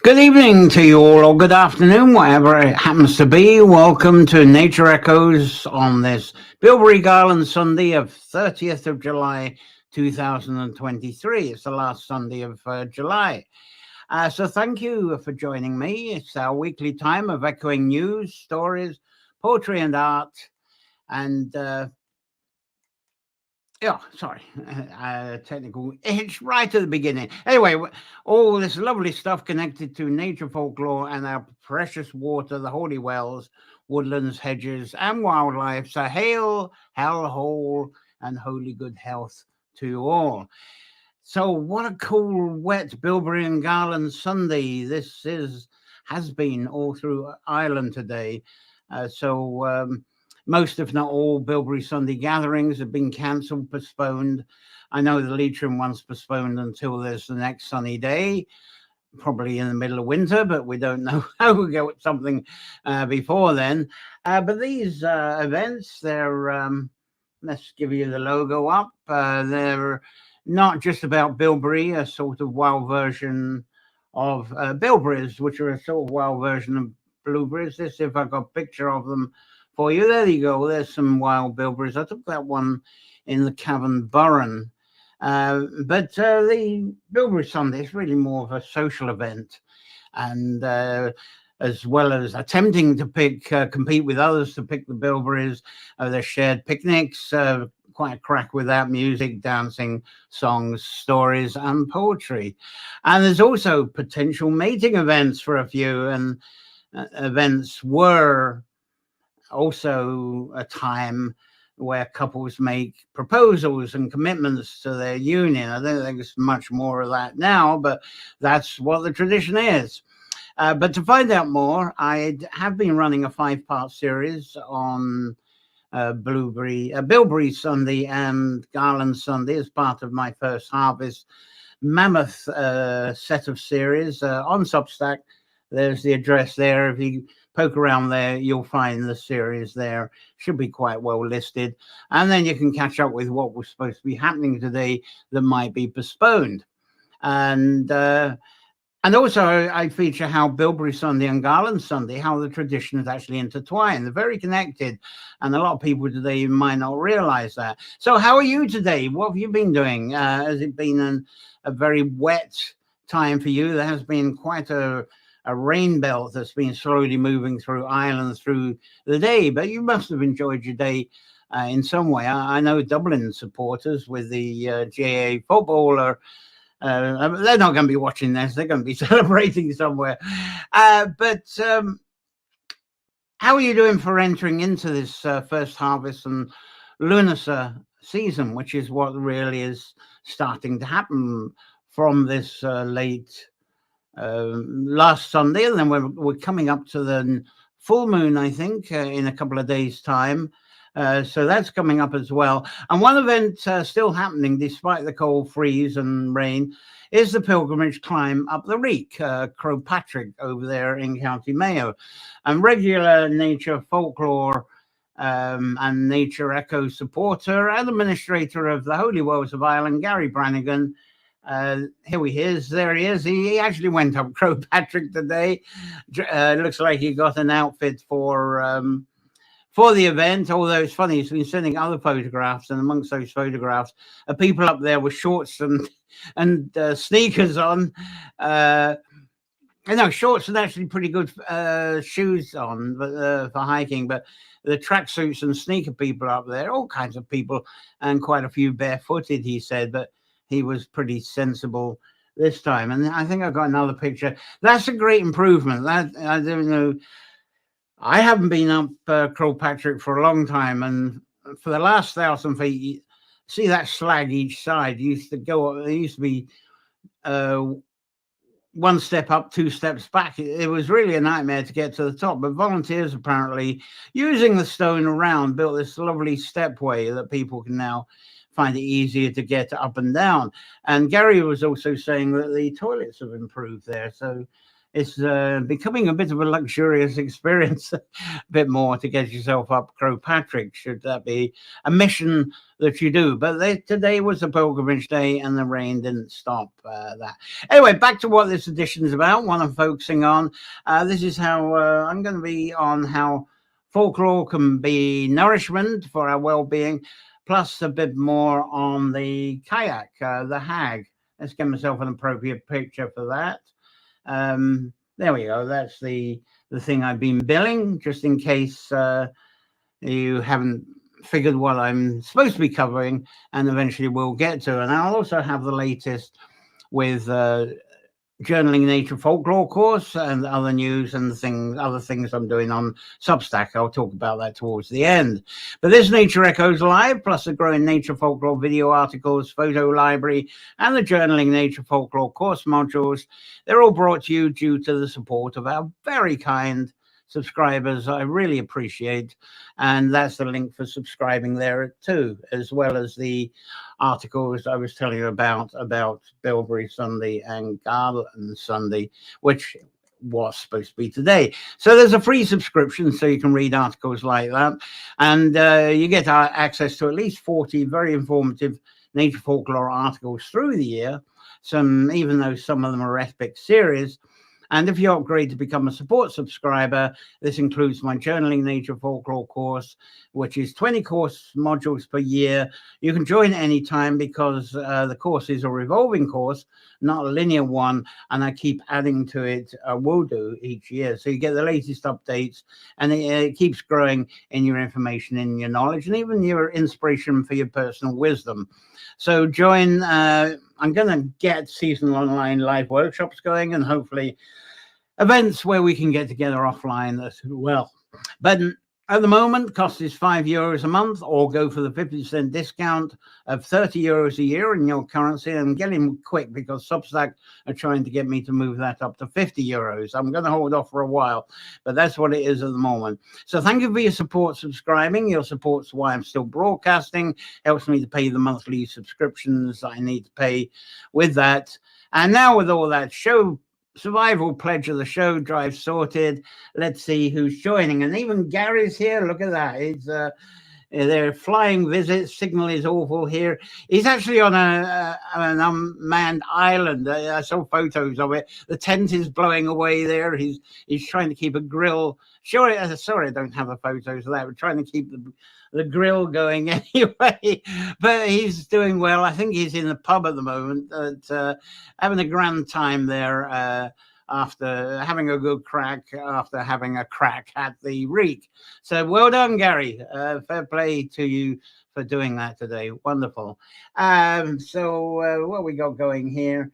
Good evening to you all, or good afternoon, whatever it happens to be. Welcome to Nature Echoes on this Bilberry Garland Sunday of 30th of July 2023. It's the last Sunday of July. So thank you for joining me. It's our weekly time of echoing news, stories, poetry and art, and technical itch right at the beginning. Anyway, all this lovely stuff connected to nature folklore and our precious water, the holy wells, woodlands, hedges, and wildlife. So hail, hell, whole, and holy good health to you all. So what a cool, wet Bilberry and Garland Sunday this has been all through Ireland today. Most, if not all, Bilberry Sunday gatherings have been cancelled, postponed. I know the Leitrim one's postponed until there's the next sunny day, probably in the middle of winter, but we don't know how we'll get something before then. But these events, let's give you the logo up. They're not just about bilberry, a sort of wild version of bilberries, which are a sort of wild version of blueberries. Let's see if I've got a picture of them for you. There you go. There's some wild bilberries. I took that one in the Cavan Burren. But the Bilberry Sunday is really more of a social event. And as well as attempting to compete with others to pick the bilberries, there's shared picnics, quite a crack with that, music, dancing, songs, stories, and poetry. And there's also potential mating events for a few, and events were also a time where couples make proposals and commitments to their union. I don't think there's much more of that now, but that's what the tradition is. But to find out more, I have been running a 5-part series on Bilberry Sunday and Garland Sunday as part of my first harvest mammoth set of series on Substack. There's the address there. If you poke around there, you'll find the series there. Should be quite well listed. And then you can catch up with what was supposed to be happening today that might be postponed. And also, I feature how Bilberry Sunday and Garland Sunday, how the traditions actually intertwine. They're very connected, and a lot of people today might not realize that. So how are you today? What have you been doing? Has it been a very wet time for you? There has been quite a rain belt that's been slowly moving through Ireland through the day, but you must have enjoyed your day in some way. I know Dublin supporters with the GAA football are they're not going to be watching this. They're going to be celebrating somewhere. But how are you doing for entering into this first harvest and Lunasa season, which is what really is starting to happen from this late last Sunday? And then we're coming up to the full moon, I think, in a couple of days' time. So that's coming up as well. And one event still happening despite the cold freeze and rain is the pilgrimage climb up the Reek, Croagh Patrick over there in County Mayo. And regular nature folklore and nature echo supporter and administrator of the Holy Wells of Ireland, Gary Brannigan. Here he is. There he is. He actually went up Croagh Patrick today. Looks like he got an outfit for the event, although it's funny, he's been sending other photographs, and amongst those photographs are people up there with shorts and sneakers on. Shorts and actually pretty good shoes on for hiking, but the tracksuits and sneaker people up there, all kinds of people, and quite a few barefooted, he said, but he was pretty sensible this time. And I think I've got another picture. That's a great improvement. That I don't know. I haven't been up Croagh Patrick for a long time, and for the last 1,000 feet, you see that slag each side. You used to go up, there used to be one step up, 2 steps back. It was really a nightmare to get to the top, but volunteers apparently, using the stone around, built this lovely stepway that people can now find it easier to get up and down. And Gary was also saying that the toilets have improved there, so it's becoming a bit of a luxurious experience, a bit more to get yourself up Patrick, should that be a mission that you do. But today was a pilgrimage day and the rain didn't stop that. Anyway, back to what this edition is about, what I'm focusing on. This is how I'm going to be on how folklore can be nourishment for our well-being, plus a bit more on the Cailleach, the hag. Let's get myself an appropriate picture for that. There we go. That's the thing I've been billing, just in case you haven't figured what I'm supposed to be covering, and eventually we'll get to. And I'll also have the latest with Journaling Nature Folklore course and other news and other things I'm doing on Substack. I'll talk about that towards the end. But this Nature Echoes Live, plus the growing Nature Folklore video articles, photo library, and the Journaling Nature Folklore course modules, they're all brought to you due to the support of our very kind subscribers. I really appreciate, and that's the link for subscribing there too, as well as the articles I was telling you about Bilberry Sunday and Garland Sunday, which was supposed to be today. So there's a free subscription, so you can read articles like that, and you get access to at least 40 very informative nature folklore articles through the year, even though some of them are epic series. And if you upgrade to become a support subscriber, this includes my Journaling Nature Folklore course, which is 20 course modules per year. You can join at any time because the course is a revolving course, not a linear one, and I keep adding to it, will do each year. So you get the latest updates, and it keeps growing in your information, in your knowledge, and even your inspiration for your personal wisdom. So join. I'm going to get seasonal online live workshops going, and hopefully events where we can get together offline as well. But at the moment, cost is €5 a month, or go for the 50% discount of €30 a year in your currency. And getting quick because Substack are trying to get me to move that up to €50. I'm going to hold off for a while, but that's what it is at the moment. So thank you for your support subscribing. Your support's why I'm still broadcasting. Helps me to pay the monthly subscriptions I need to pay with that. And now with all that survival pledge of the show drive sorted, let's see who's joining. And even Gary's here. Look at that. It's they're flying visits. Signal is awful here. He's actually on an unmanned island. I saw photos of it. The tent is blowing away there. He's trying to keep a grill. Sorry, I don't have the photos of that. We're trying to keep the grill going anyway, but he's doing well. I think he's in the pub at the moment, having a grand time there after having a good crack, after having a crack at the reek. So well done, Gary. Fair play to you for doing that today. Wonderful. So what we got going here?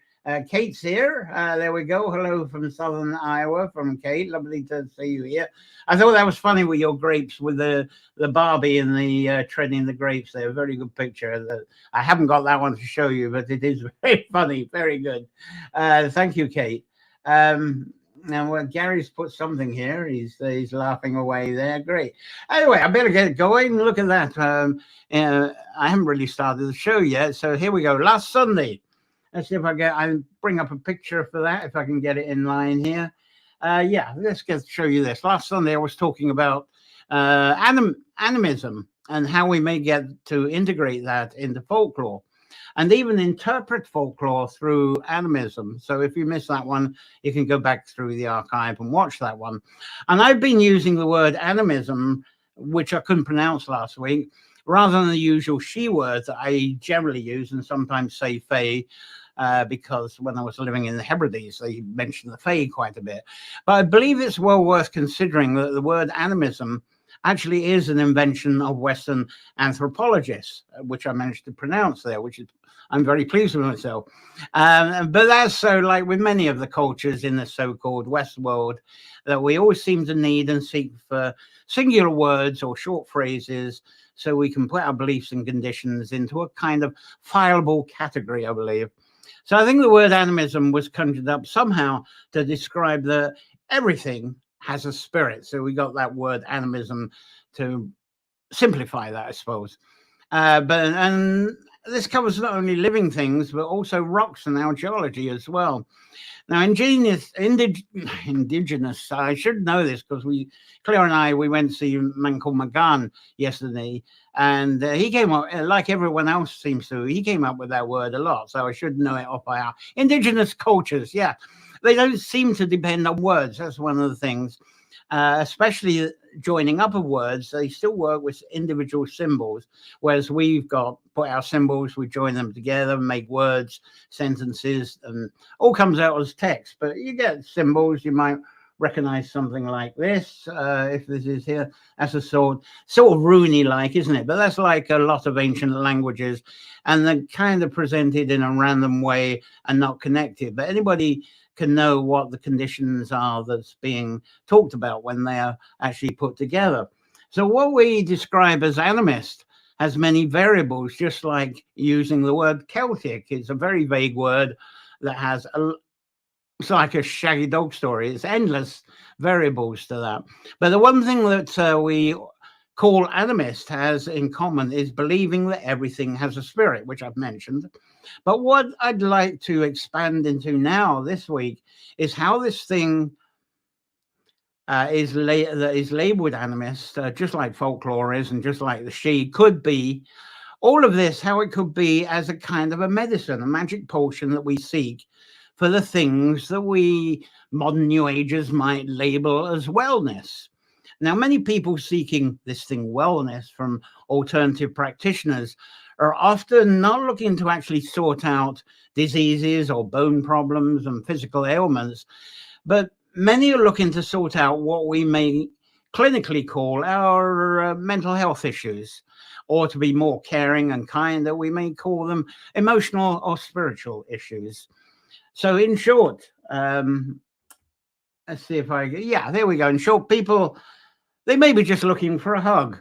Kate's here. There we go. Hello from Southern Iowa, from Kate. Lovely to see you here. I thought that was funny with your grapes, with the Barbie and the treading the grapes there. Very good picture. I haven't got that one to show you, but it is very funny. Very good. Thank you, Kate. Now, Gary's put something here. He's laughing away there. Great. Anyway, I better get going. Look at that. I haven't really started the show yet. So here we go. Last Sunday. Let's see if I bring up a picture for that, if I can get it in line here. Yeah, let's show you this. Last Sunday, I was talking about animism and how we may get to integrate that into folklore and even interpret folklore through animism. So if you missed that one, you can go back through the archive and watch that one. And I've been using the word animism, which I couldn't pronounce last week, rather than the usual she words that I generally use and sometimes say fae, because when I was living in the Hebrides, they mentioned the fae quite a bit. But I believe it's well worth considering that the word animism actually is an invention of Western anthropologists, which I managed to pronounce there, which is, I'm very pleased with myself. But that's so, like with many of the cultures in the so-called West world, that we always seem to need and seek for singular words or short phrases so we can put our beliefs and conditions into a kind of fileable category, I believe. So I think the word animism was conjured up somehow to describe that everything has a spirit. So we got that word animism to simplify that, I suppose. And this covers not only living things, but also rocks and our geology as well. Now, indigenous, I should know this because Claire and I, we went to see a man called McGann yesterday, and he came up, like everyone else seems to, he came up with that word a lot, so I should know it off by heart. Indigenous cultures, yeah, they don't seem to depend on words. That's one of the things, especially joining up of words. They still work with individual symbols, whereas we've got put our symbols, we join them together, make words, sentences, and all comes out as text. But you get symbols. You might recognize something like this. If this is here, that's a sort of runey like, isn't it? But that's like a lot of ancient languages, and they're kind of presented in a random way and not connected. But anybody can know what the conditions are that's being talked about when they are actually put together. So what we describe as animist has many variables, just like using the word Celtic. It's a very vague word that has it's like a shaggy dog story. It's endless variables to that. But the one thing that we call animist has in common is believing that everything has a spirit, which I've mentioned. But what I'd like to expand into now this week is how this thing is labeled animist, just like folklore is, and just like the she could be. All of this, how it could be as a kind of a medicine, a magic potion that we seek for the things that we modern New Agers might label as wellness. Now, many people seeking this thing, wellness, from alternative practitioners are often not looking to actually sort out diseases or bone problems and physical ailments, but many are looking to sort out what we may clinically call our mental health issues, or to be more caring and kind, that we may call them emotional or spiritual issues. So in short, let's see if yeah, there we go. In short, people, they may be just looking for a hug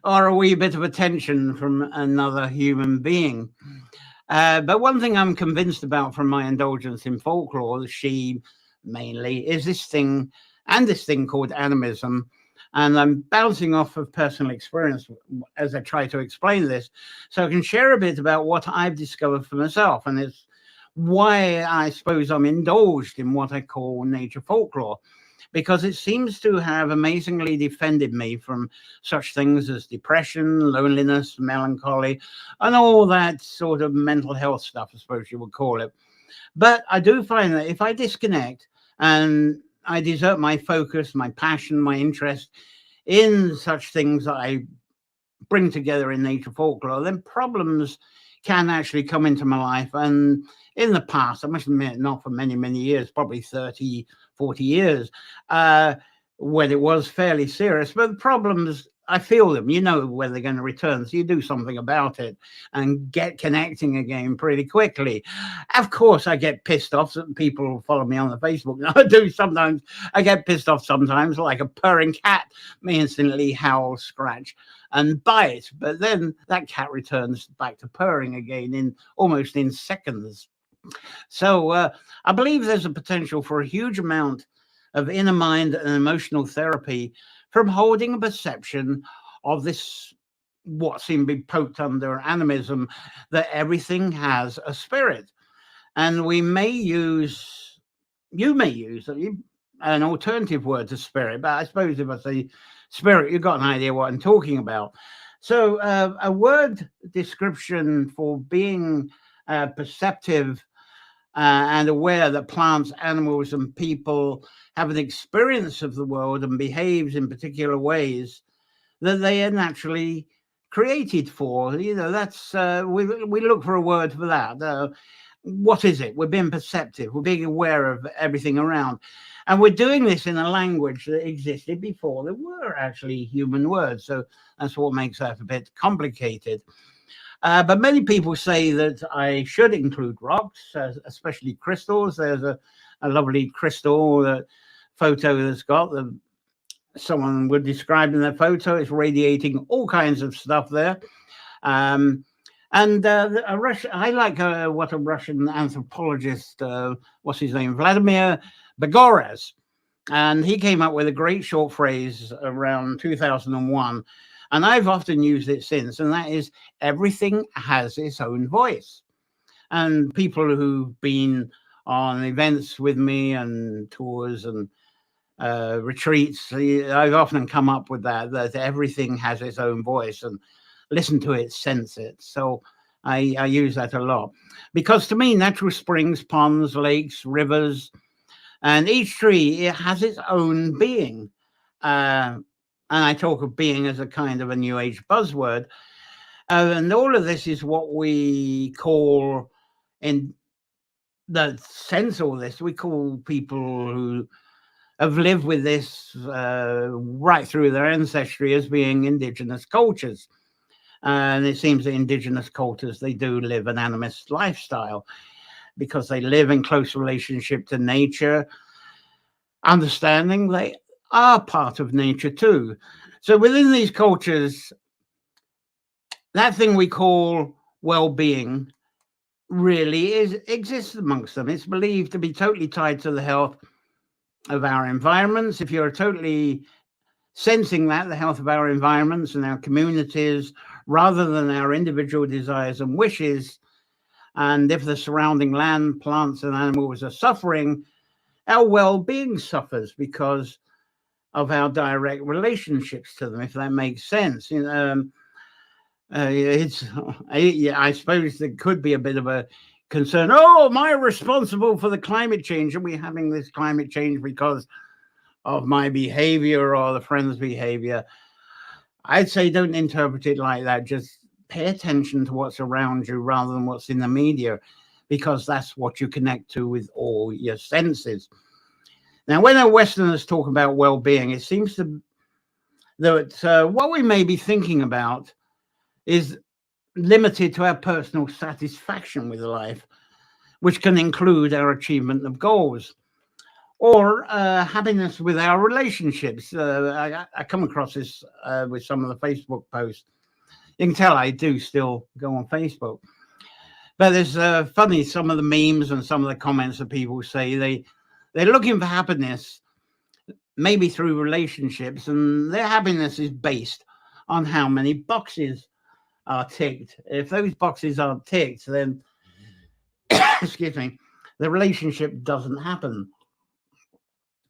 or a wee bit of attention from another human being. But one thing I'm convinced about from my indulgence in folklore, she mainly, is this thing called animism. And I'm bouncing off of personal experience as I try to explain this, so I can share a bit about what I've discovered for myself. And it's why I suppose I'm indulged in what I call nature folklore, because it seems to have amazingly defended me from such things as depression, loneliness, melancholy, and all that sort of mental health stuff, I suppose you would call it. But I do find that if I disconnect and I desert my focus, my passion, my interest in such things that I bring together in nature folklore, then problems can actually come into my life. And in the past, I must admit, not for many, many years, probably 30, 40 years, when it was fairly serious, but problems, I feel them, you know, when they're going to return. So you do something about it and get connecting again pretty quickly. Of course, I get pissed off. People follow me on the Facebook. And I do sometimes. I get pissed off sometimes, like a purring cat may instantly howl, scratch, and bite. But then that cat returns back to purring again in almost in seconds. So I believe there's a potential for a huge amount of inner mind and emotional therapy from holding a perception of this, what seemed to be poked under animism, that everything has a spirit. And you may use an alternative word to spirit, but I suppose if I say spirit, you've got an idea what I'm talking about. So a word description for being perceptive and aware that plants, animals, and people have an experience of the world and behaves in particular ways that they are naturally created for. You know, that's we look for a word for that. What is it? We're being perceptive. We're being aware of everything around, and we're doing this in a language that existed before there were actually human words. So that's what makes that a bit complicated. But many people say that I should include rocks, especially crystals. There's a lovely crystal photo that's got someone would describe in their photo. It's radiating all kinds of stuff there. And I like what a Russian anthropologist, what's his name, Vladimir Begorez, and he came up with a great short phrase around 2001. And I've often used it since, and that is everything has its own voice. And people who've been on events with me and tours and retreats, I've often come up with that everything has its own voice, and listen to it, sense it. So I use that a lot, because to me, natural springs, ponds, lakes, rivers, and each tree, it has its own being. And I talk of being as a kind of a new age buzzword. And all of this is what we call, in the sense of all this, we call people who have lived with this right through their ancestry as being indigenous cultures. And it seems that indigenous cultures, they do live an animist lifestyle because they live in close relationship to nature, understanding they are part of nature too. So within these cultures, that thing we call well-being really exists amongst them. It's believed to be totally tied to the health of our environments. If you're totally sensing that, the health of our environments and our communities, rather than our individual desires and wishes, and if the surrounding land, plants, and animals are suffering, our well-being suffers because of our direct relationships to them, if that makes sense. I suppose there could be a bit of a concern. Oh, am I responsible for the climate change? Are we having this climate change because of my behavior or the friend's behavior? I'd say don't interpret it like that. Just pay attention to what's around you rather than what's in the media, because that's what you connect to with all your senses. Now, when our Westerners talk about well-being, it seems that what we may be thinking about is limited to our personal satisfaction with life, which can include our achievement of goals, or happiness with our relationships. I come across this with some of the Facebook posts. You can tell I do still go on Facebook. But there's funny, some of the memes and some of the comments that people say they're looking for happiness, maybe through relationships, and their happiness is based on how many boxes are ticked. If those boxes aren't ticked, then excuse me, the relationship doesn't happen.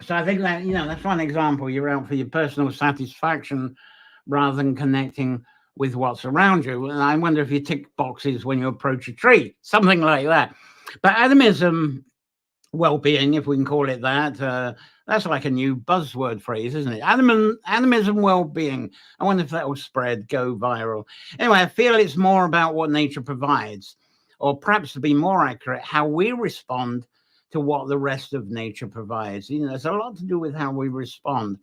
So I think that, that's one example. You're out for your personal satisfaction rather than connecting with what's around you. And I wonder if you tick boxes when you approach a tree, something like that. But animism, well-being, if we can call it that, that's like a new buzzword phrase, isn't it? Animism, well-being. I wonder if that will spread, go viral. Anyway, I feel it's more about what nature provides, or perhaps to be more accurate, how we respond to what the rest of nature provides. There's a lot to do with how we respond.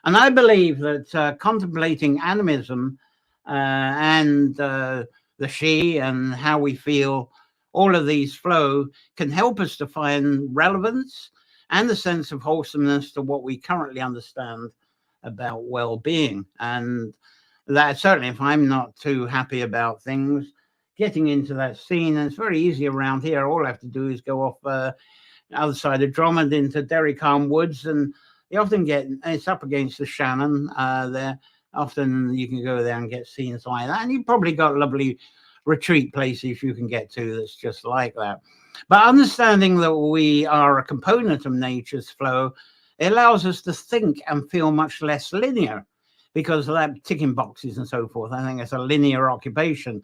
And I believe that contemplating animism and the she and how we feel, all of these flow, can help us to find relevance and a sense of wholesomeness to what we currently understand about well-being. And that certainly, if I'm not too happy about things, getting into that scene, and it's very easy around here. All I have to do is go off the other side of Drummond into Derry Calm Woods, and you often it's up against the Shannon there. Often you can go there and get scenes like that, and you've probably got lovely retreat places you can get to that's just like that. But understanding that we are a component of nature's flow, it allows us to think and feel much less linear, because of that ticking boxes and so forth. I think it's a linear occupation.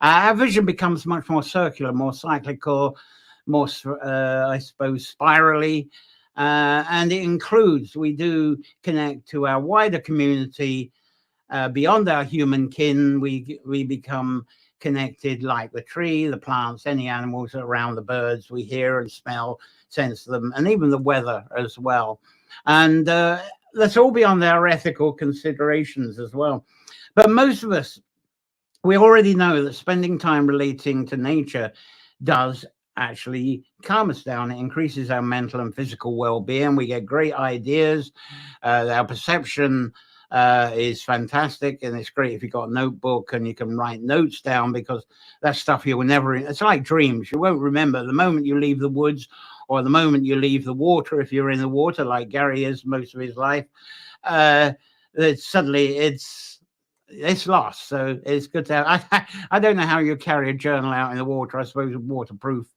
Our vision becomes much more circular, more cyclical, more, I suppose, spirally. And it includes, we do connect to our wider community beyond our human kin. We become connected like the tree, the plants, any animals around, the birds we hear and smell, sense them, and even the weather as well. And that's all beyond our ethical considerations as well. But most of us, we already know that spending time relating to nature does actually calm us down. It increases our mental and physical well-being. We get great ideas. Our perception is fantastic, and it's great if you've got a notebook and you can write notes down, because that's stuff you will never, it's like dreams. You won't remember the moment you leave the woods, or the moment you leave the water, if you're in the water like Gary is most of his life. That suddenly it's it's lost. So it's good to have. I don't know how you carry a journal out in the water. I suppose a waterproof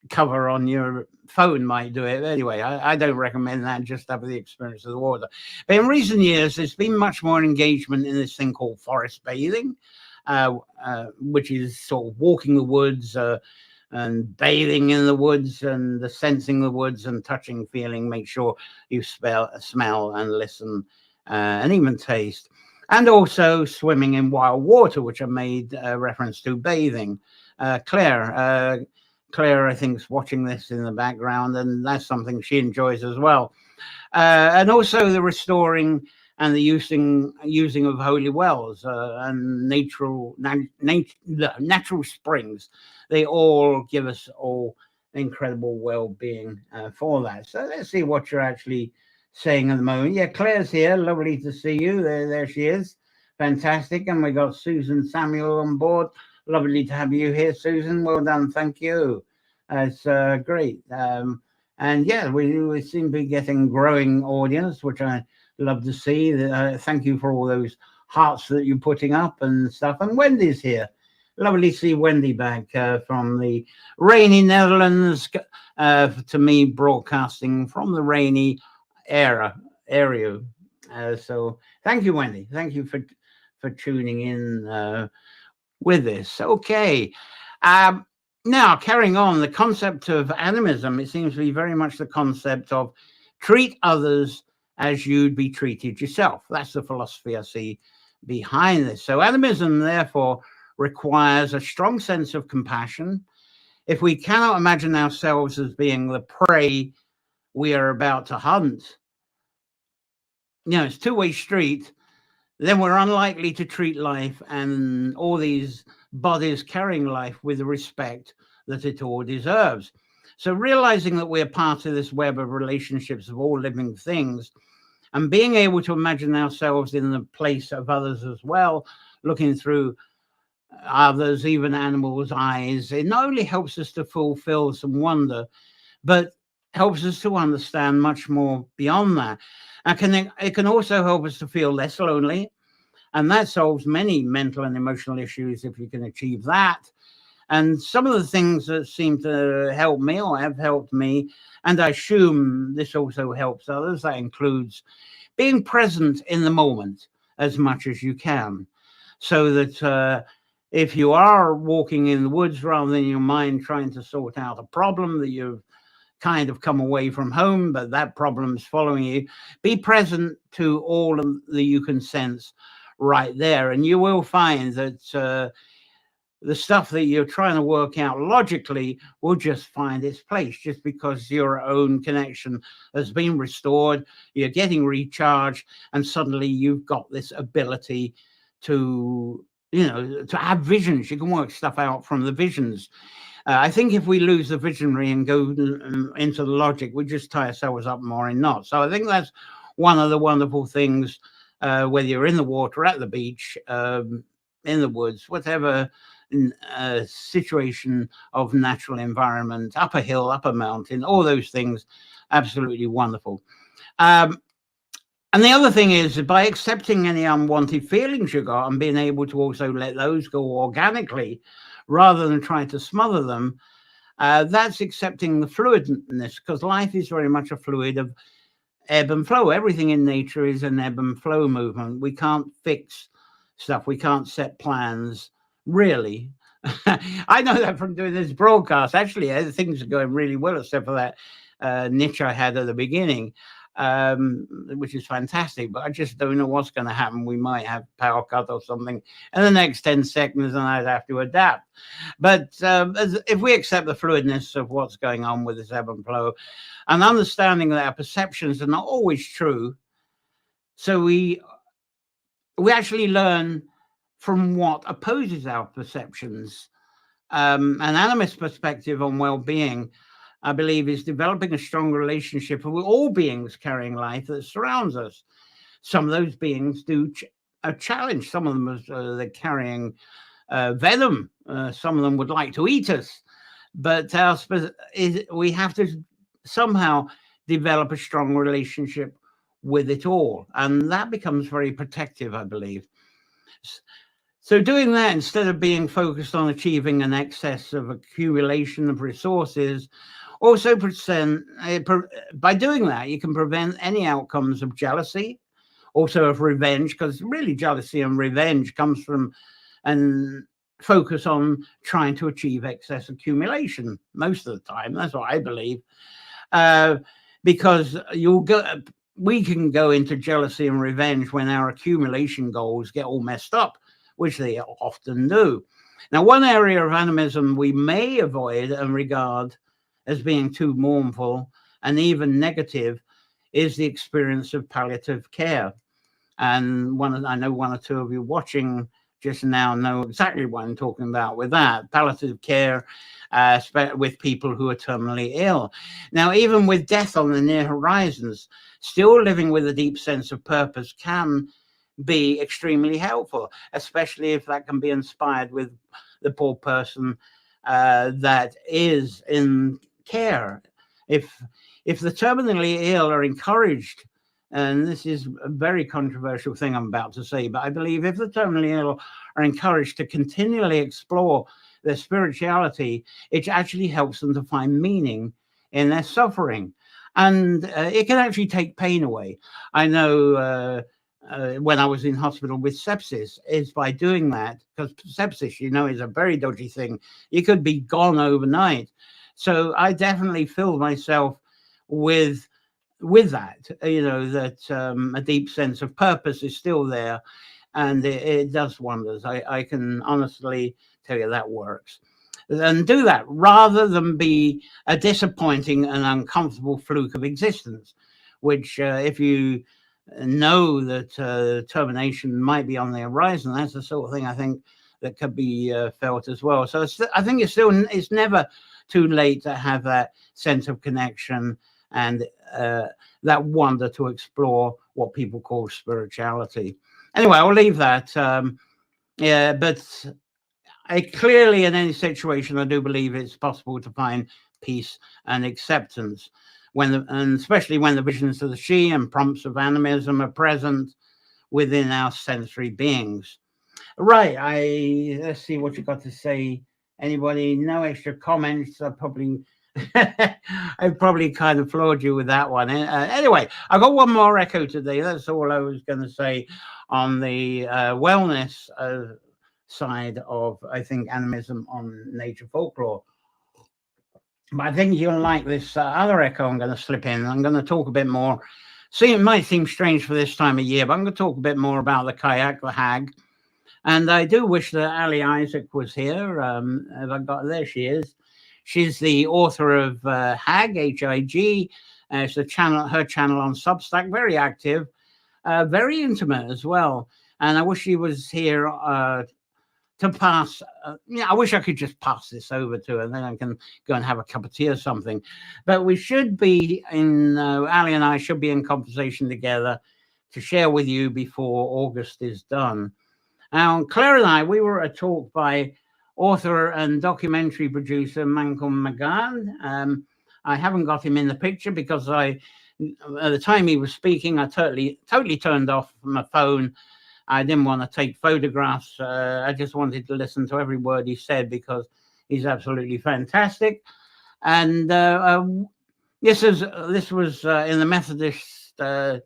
cover on your phone might do it. Anyway, I don't recommend that. Just have the experience of the water. But in recent years, there's been much more engagement in this thing called forest bathing, which is sort of walking the woods and bathing in the woods and the sensing the woods and touching, feeling, make sure you smell and listen and even taste. And also swimming in wild water, which I made reference to bathing. Claire, I think, is watching this in the background, and that's something she enjoys as well. And also the restoring and the using of holy wells and natural springs. They all give us all incredible well-being for that. So let's see what you're actually saying at the moment. Yeah, Claire's here. Lovely to see you. There she is. Fantastic. And we got Susan Samuel on board. Lovely to have you here, Susan. Well done. Thank you. It's great. And yeah, we seem to be getting growing audience, which I love to see. Thank you for all those hearts that you're putting up and stuff. And Wendy's here. Lovely to see Wendy back from the rainy Netherlands, to me broadcasting from the rainy area. So thank you, Wendy. Thank you for tuning in with this. Okay. Now, carrying on, the concept of animism, it seems to be very much the concept of treat others as you'd be treated yourself. That's the philosophy I see behind this. So animism, therefore, requires a strong sense of compassion. If we cannot imagine ourselves as being the prey we are about to hunt, it's a two-way street, then we're unlikely to treat life and all these bodies carrying life with the respect that it all deserves. So realizing that we're part of this web of relationships of all living things and being able to imagine ourselves in the place of others as well, looking through others, even animals' eyes, it not only helps us to fulfill some wonder, but helps us to understand much more beyond that. And it can also help us to feel less lonely. And that solves many mental and emotional issues if you can achieve that. And some of the things that seem to help me or have helped me, and I assume this also helps others, that includes being present in the moment as much as you can. So that if you are walking in the woods rather than your mind trying to sort out a problem that you've kind of come away from home, but that problem's following you, be present to all that you can sense right there. And you will find that the stuff that you're trying to work out logically will just find its place just because your own connection has been restored, you're getting recharged, and suddenly you've got this ability to have visions. You can work stuff out from the visions. I think if we lose the visionary and go into the logic, we just tie ourselves up more in knots. So I think that's one of the wonderful things, whether you're in the water, at the beach, in the woods, whatever situation of natural environment, up a hill, up a mountain, all those things, absolutely wonderful. And the other thing is, by accepting any unwanted feelings you got and being able to also let those go organically rather than trying to smother them, that's accepting the fluidness, because life is very much a fluid of ebb and flow. Everything in nature is an ebb and flow movement. We can't fix stuff. We can't set plans, really. I know that from doing this broadcast. Actually, things are going really well, except for that niche I had at the beginning, which is fantastic. But I just don't know what's going to happen. We might have power cut or something in the next 10 seconds, and I'd have to adapt. But if we accept the fluidness of what's going on with this ebb and flow, and understanding that our perceptions are not always true, so we actually learn from what opposes our perceptions. An animist perspective on well-being, I believe, is developing a strong relationship with all beings carrying life that surrounds us. Some of those beings do a challenge. Some of them they're carrying venom. Some of them would like to eat us. But we have to somehow develop a strong relationship with it all. And that becomes very protective, I believe. So doing that, instead of being focused on achieving an excess of accumulation of resources, also by doing that, you can prevent any outcomes of jealousy, also of revenge, because really jealousy and revenge comes from and focus on trying to achieve excess accumulation most of the time. That's what I believe. Because we can go into jealousy and revenge when our accumulation goals get all messed up, which they often do. Now, one area of animism we may avoid and regard as being too mournful and even negative is the experience of palliative care. And I know one or two of you watching just now know exactly what I'm talking about with that. Palliative care with people who are terminally ill. Now, even with death on the near horizons, still living with a deep sense of purpose can be extremely helpful, especially if that can be inspired with the poor person that is in care. If the terminally ill are encouraged, and this is a very controversial thing I'm about to say, but I believe if the terminally ill are encouraged to continually explore their spirituality, it actually helps them to find meaning in their suffering. And it can actually take pain away. I know when I was in hospital with sepsis, is by doing that, because sepsis, is a very dodgy thing. You could be gone overnight. So I definitely filled myself with that, that a deep sense of purpose is still there, and it does wonders. I can honestly tell you that works. And do that rather than be a disappointing and uncomfortable fluke of existence, which if you know that termination might be on the horizon, that's the sort of thing I think that could be felt as well. So I think it's never too late to have that sense of connection and that wonder to explore what people call spirituality. Anyway, I'll leave that. But clearly in any situation, I do believe it's possible to find peace and acceptance, and especially when the visions of the she and prompts of animism are present within our sensory beings. Right, let's see what you got to say. Anybody? No extra comments. I probably kind of floored you with that one. Anyway, I got one more echo today. That's all I was going to say on the wellness side of, I think, animism on nature folklore. But I think you'll like this other echo I'm going to slip in. I'm going to talk a bit more. See, it might seem strange for this time of year, but I'm going to talk a bit more about the Cailleach, the hag. And I do wish that Ali Isaac was here. There she is. She's the author of Hag, H-I-G. It's her channel on Substack, very active, very intimate as well. And I wish she was here to pass. I wish I could just pass this over to her, and then I can go and have a cup of tea or something. But we should be Ali and I should be in conversation together to share with you before August is done. Now, Claire and I, we were at a talk by author and documentary producer Malcolm McGann. I haven't got him in the picture because at the time he was speaking, I totally turned off my phone. I didn't want to take photographs. I just wanted to listen to every word he said because he's absolutely fantastic. And this was in the Methodist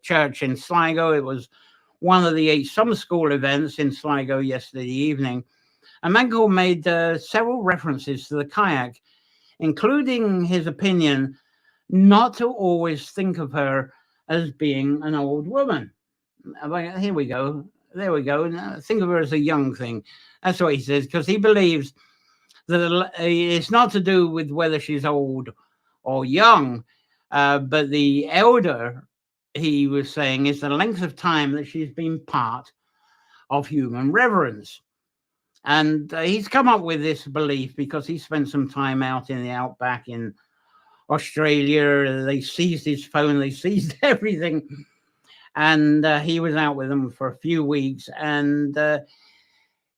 church in Sligo. It was one of the 8 summer school events in Sligo yesterday evening. And Mankel made several references to the Cailleach, including his opinion not to always think of her as being an old woman. Here we go. There we go. Think of her as a young thing. That's what he says, because he believes that it's not to do with whether she's old or young, but the elder, he was saying, is the length of time that she's been part of human reverence. And he's come up with this belief because he spent some time out in the outback in Australia. They seized his phone, they seized everything. And he was out with them for a few weeks. And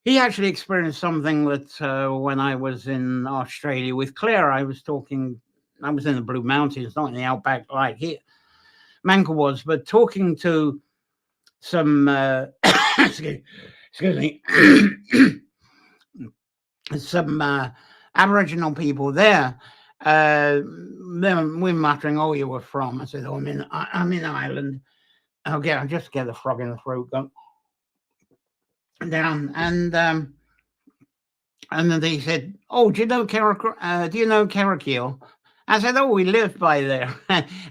he actually experienced something that when I was in Australia with Claire, I was in the Blue Mountains, not in the outback like here. Mankel was, but talking to some excuse me, some Aboriginal people there. Then we're muttering, "Oh, you were from?" I said, "Oh, I'm in Ireland." Okay, I'll just get the frog in the throat down, and then they said, "Oh, do you know Cailleach?" I said, "Oh, we live by there."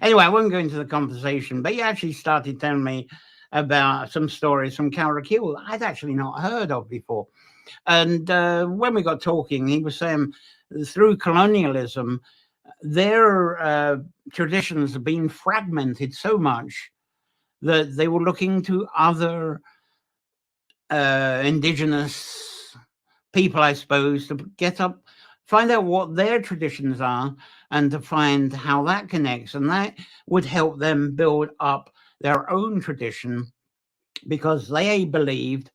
Anyway, I won't go into the conversation, but he actually started telling me about some stories from Cailleach I'd actually not heard of before. And when we got talking, he was saying through colonialism, their traditions have been fragmented so much that they were looking to other indigenous people, I suppose, to get up, find out what their traditions are, and to find how that connects. And that would help them build up their own tradition, because they believed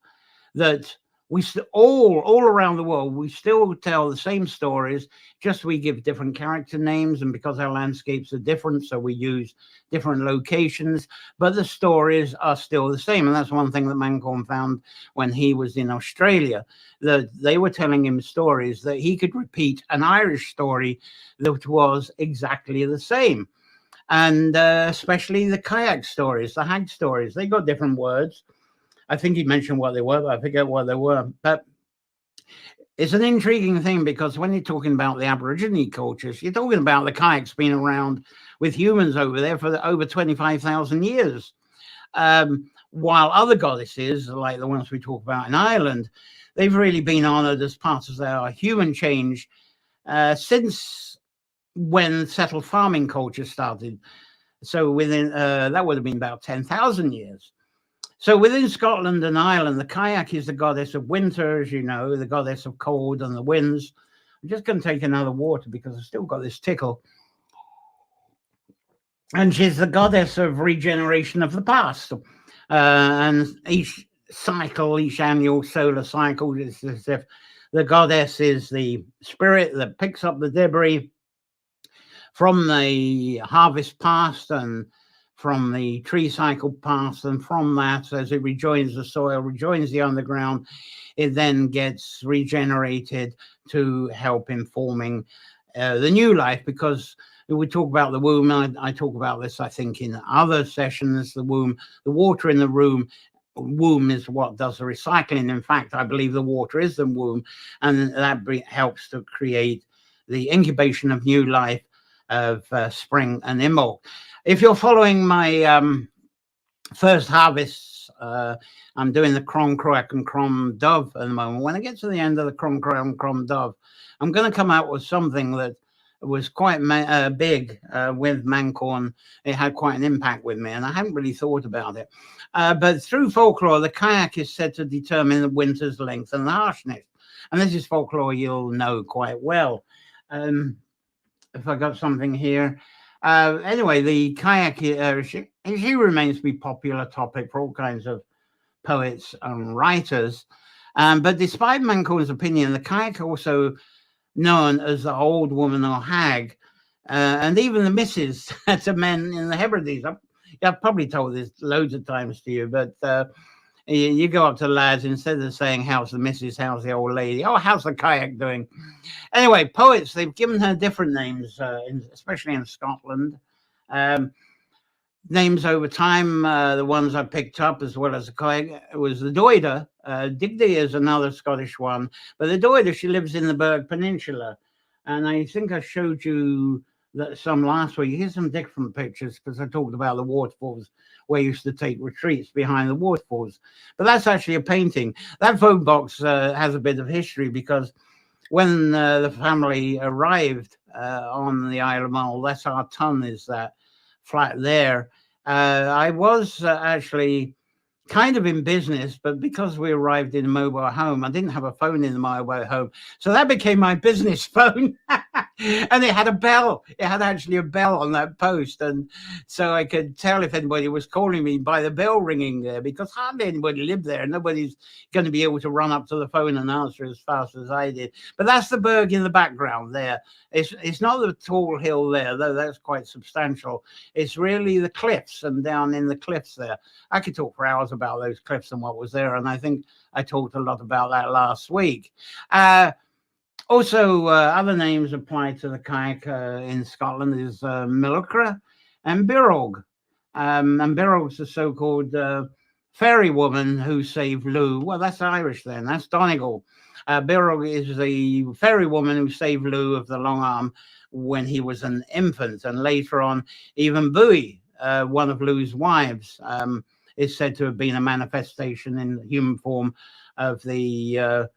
that we all around the world, we still tell the same stories, just we give different character names, and because our landscapes are different, so we use different locations, but the stories are still the same. And that's one thing that Mancorn found when he was in Australia, that they were telling him stories that he could repeat an Irish story that was exactly the same. And especially the Cailleach stories, the hag stories, they got different words. I think he mentioned what they were, but I forget what they were. But it's an intriguing thing, because when you're talking about the Aborigine cultures, you're talking about the Cailleachs being around with humans over there for over 25,000 years. While other goddesses, like the ones we talk about in Ireland, they've really been honored as part of their human change since when settled farming culture started. So within that would have been about 10,000 years. So within Scotland and Ireland, the Cailleach is the goddess of winter, as you know, the goddess of cold and the winds. I'm just going to take another water because I've still got this tickle. And she's the goddess of regeneration of the past. And each cycle, each annual solar cycle, is as if the goddess is the spirit that picks up the debris from the harvest past and from the tree cycle past, and from that, as it rejoins the soil, rejoins the underground, it then gets regenerated to help in forming the new life. Because we talk about the womb, I talk about this, I think, in other sessions, the womb, the water in the womb is what does the recycling. In fact, I believe the water is the womb, and that helps to create the incubation of new life, of spring and imbolc. If you're following my first harvests, I'm doing the Crom Croak and Crom Dove at the moment. When I get to the end of the Crom Croak and Crom Dove, I'm going to come out with something that was quite big with Mancorn. It had quite an impact with me, and I hadn't really thought about it. But through folklore, the Cailleach is said to determine the winter's length and harshness. And this is folklore you'll know quite well. If I got something here. Anyway, the Cailleach, she remains to be a popular topic for all kinds of poets and writers. But despite Mancorn's opinion, the Cailleach also known as the old woman or hag, and even the missus to men in the Hebrides. I've probably told this loads of times to you, but you go up to lads, instead of saying how's the missus, how's the old lady, oh, how's the Cailleach doing? Anyway, poets, they've given her different names, especially in Scotland. Names over time, the ones I picked up, as well as the Cailleach, was the Doida. Digdy is another Scottish one, but the Doida, she lives in the Berg Peninsula. And I think I showed you that some last week. Here's some different pictures, because I talked about the waterfalls where I used to take retreats behind the waterfalls. But that's actually a painting. That phone box has a bit of history, because when the family arrived on the Isle of Mull, that's our ton, is that flat there. I was actually kind of in business, but because we arrived in a mobile home, I didn't have a phone in the mobile home. So that became my business phone. And it had a bell. It had actually a bell on that post, and so I could tell if anybody was calling me by the bell ringing there, because hardly anybody lived there. Nobody's going to be able to run up to the phone and answer as fast as I did. But that's the berg in the background there. It's not the tall hill there, though that's quite substantial. It's really the cliffs, and down in the cliffs there. I could talk for hours about those cliffs and what was there, and I think I talked a lot about that last week. Also, other names applied to the kayak in Scotland is Milukra and Birog. And Birog's the so-called fairy woman who saved Lou. Well, that's Irish then. That's Donegal. Birog is the fairy woman who saved Lou of the long arm when he was an infant. And later on, even Bowie, one of Lou's wives, is said to have been a manifestation in human form of the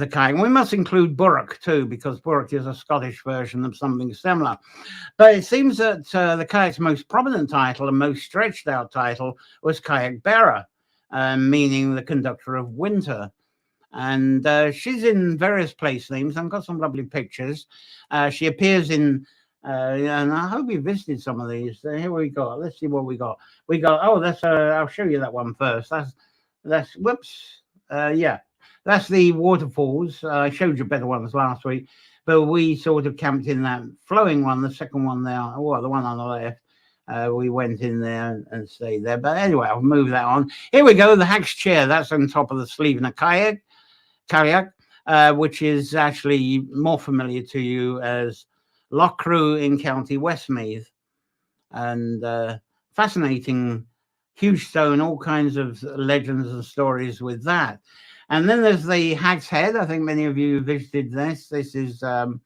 kayak. We must include Burrock too, because Burrock is a Scottish version of something similar. But it seems that the kayak's most prominent title and most stretched out title was kayak bearer, meaning the conductor of winter. And she's in various place names. I've got some lovely pictures. She appears in, and I hope you visited some of these. Here we go. Let's see what we got. We got, oh, that's, I'll show you that one first. That's whoops. Yeah. That's the waterfalls. I showed you better ones last week, but we sort of camped in that flowing one, the second one there, or the one on the left. We went in there and stayed there. But anyway, I'll move that on. Here we go, the hag's chair. That's on top of the sleeve in a Cailleach, which is actually more familiar to you as Loughcrew in County Westmeath. And fascinating, huge stone, all kinds of legends and stories with that. And then there's the Hag's Head. I think many of you visited this. This is, no,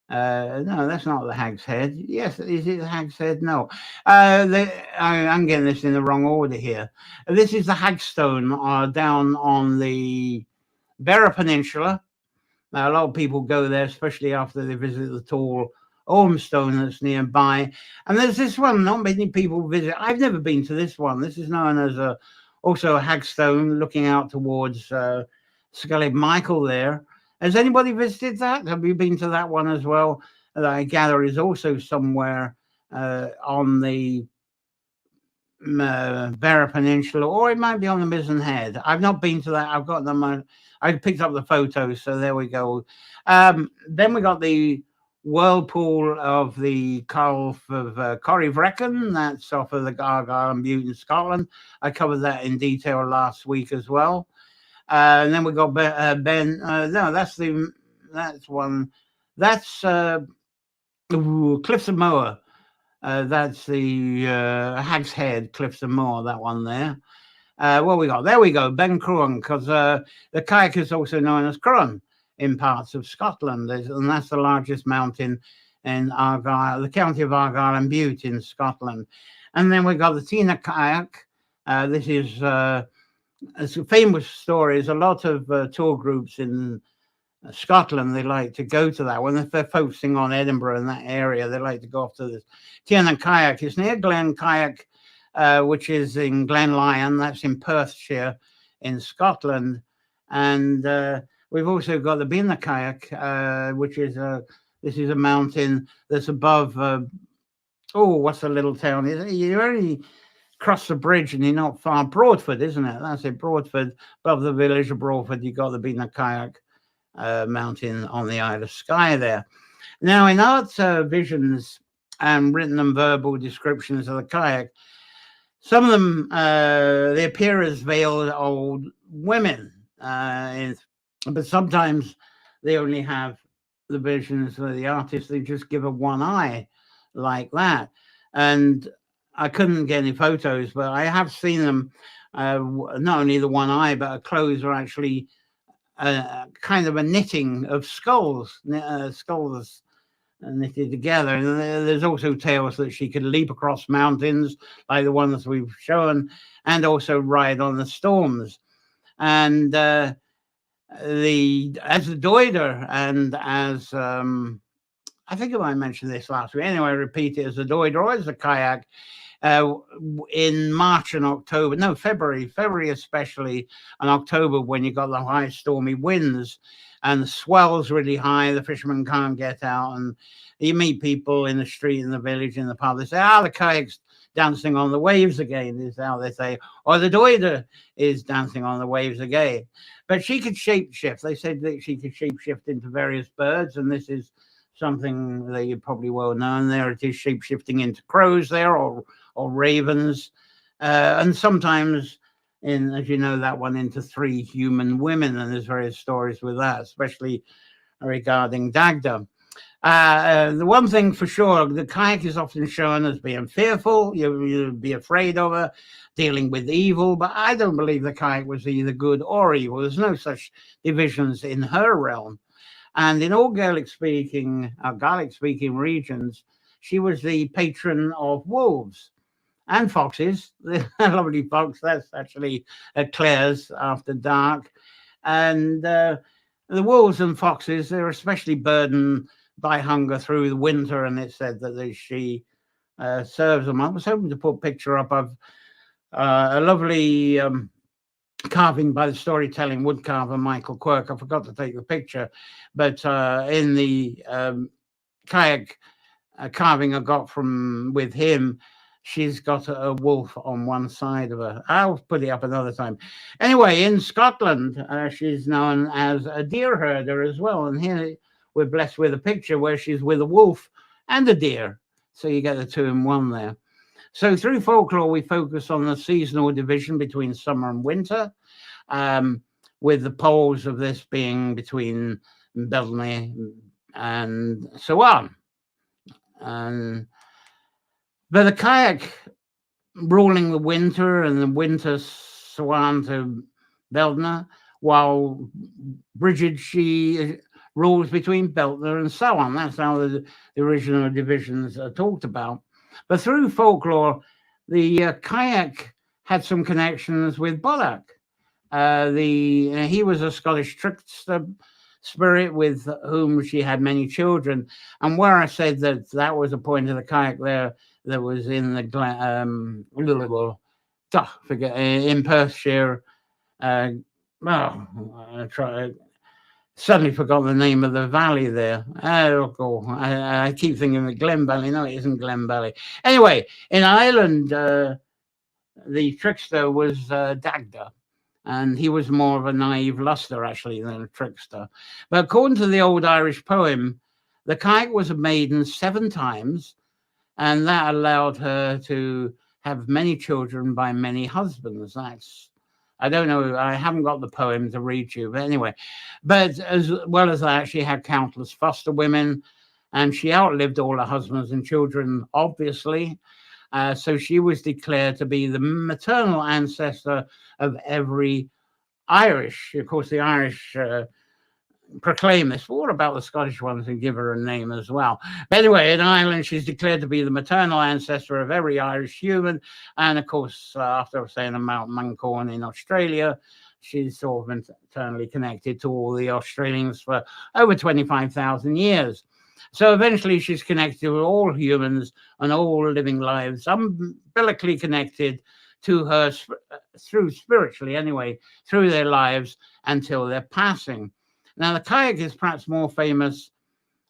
that's not the Hag's Head. Yes, is it the Hag's Head? No. I'm getting this in the wrong order here. This is the Hagstone down on the Beara Peninsula. Now, a lot of people go there, especially after they visit the tall Ormstone that's nearby. And there's this one, not many people visit. I've never been to this one. This is known as also a hagstone looking out towards Scully Michael there. Has anybody visited that? Have you been to that one as well? That I gather is also somewhere on the Beara Peninsula, or it might be on the Mizzen Head. I've not been to that. I've got them. I picked up the photos, so there we go. Then we got the whirlpool of the Gulf of Corryvreckan. That's off of the Argyll and Bute in Scotland. I covered that in detail last week as well. And then we got Ben. No, that's one. That's Cliffs of Moher. That's the Hag's Head, Cliffs of Moher. That one there. What we got? There we go. Ben Cruan, because the kayak is also known as Cruan in parts of Scotland, and that's the largest mountain in Argyll, the county of Argyll and Bute in Scotland. And then we got the Tina kayak. This is it's a famous story. There's a lot of tour groups in Scotland. They like to go to that when they're focusing on Edinburgh and that area. They like to go off to this Tina kayak. It's near Glen Kayak, which is in Glen Lyon. That's in Perthshire in Scotland. And we've also got the Bina kayak, which is this is a mountain that's above. What's the little town? You only cross the bridge and you're not far. Broadford, isn't it? That's it. Broadford, above the village of Broadford. You got the Bina kayak mountain on the Isle of Skye there. Now, in art visions and written and verbal descriptions of the kayak, some of them they appear as veiled old women. But sometimes they only have the visions of the artist. They just give a one eye like that. And I couldn't get any photos, but I have seen them, not only the one eye, but her clothes are actually kind of a knitting of skulls knitted together. And there's also tales that she could leap across mountains like the ones we've shown, and also ride on the storms. And as the Doider and as I think I might mention this last week. Anyway, I repeat it, as the Doider or as the kayak, in March and October, no, February especially, and October, when you got the high stormy winds and the swell's really high, the fishermen can't get out, and you meet people in the street, in the village, in the pub. They say, the Cailleach's dancing on the waves again, is how they say, or the Doida is dancing on the waves again. But she could shapeshift. They said that she could shapeshift into various birds, and this is something that you probably well known. There it is, shapeshifting into crows there, or ravens, and sometimes, as you know, that one into 3 human women, and there's various stories with that, especially regarding Dagda. The one thing for sure, the Cailleach is often shown as being fearful. You'd be afraid of her, dealing with evil, but I don't believe the Cailleach was either good or evil. There's no such divisions in her realm. And in all Gaelic-speaking regions, she was the patron of wolves and foxes. The lovely fox, that's actually Claire's after dark. And the wolves and foxes, they're especially burdened by hunger through the winter, and it said that she serves them. I was hoping to put a picture up of a lovely carving by the storytelling woodcarver Michael Quirk. I forgot to take the picture, but in the Cailleach carving I got with him, she's got a wolf on one side of her. I'll put it up another time. Anyway, in Scotland, she's known as a deer herder as well, and here we're blessed with a picture where she's with a wolf and a deer, so you get the 2 in 1 there. So through folklore, we focus on the seasonal division between summer and winter, with the poles of this being between Beltane and so on. But the Cailleach ruling the winter, and the winter swan to Beltane, while Bridget, she rules between Beltane and so on. That's how the original divisions are talked about. But through folklore, the Cailleach had some connections with Bodach. He was a Scottish trickster spirit with whom she had many children. And where I said that was a point of the Cailleach that was in the in Perthshire. Suddenly forgot the name of the valley there. I keep thinking of Glen Valley. No, it isn't Glen Valley. Anyway, in Ireland, the trickster was Dagda, and he was more of a naive luster, actually, than a trickster. But according to the old Irish poem, the Cailleach was a maiden 7 times, and that allowed her to have many children by many husbands. I don't know, I haven't got the poem to read you, but anyway. But as well as that, she had countless foster women, and she outlived all her husbands and children, obviously. So she was declared to be the maternal ancestor of every Irish. Of course, the Irish proclaim this. But what about the Scottish ones and give her a name as well? But anyway, in Ireland, she's declared to be the maternal ancestor of every Irish human. And of course, after saying about Mancorn in Australia, she's sort of internally connected to all the Australians for over 25,000 years. So eventually she's connected with all humans and all living lives, umbilically connected to her through spiritually anyway, through their lives until their passing. Now, the Cailleach is perhaps more famous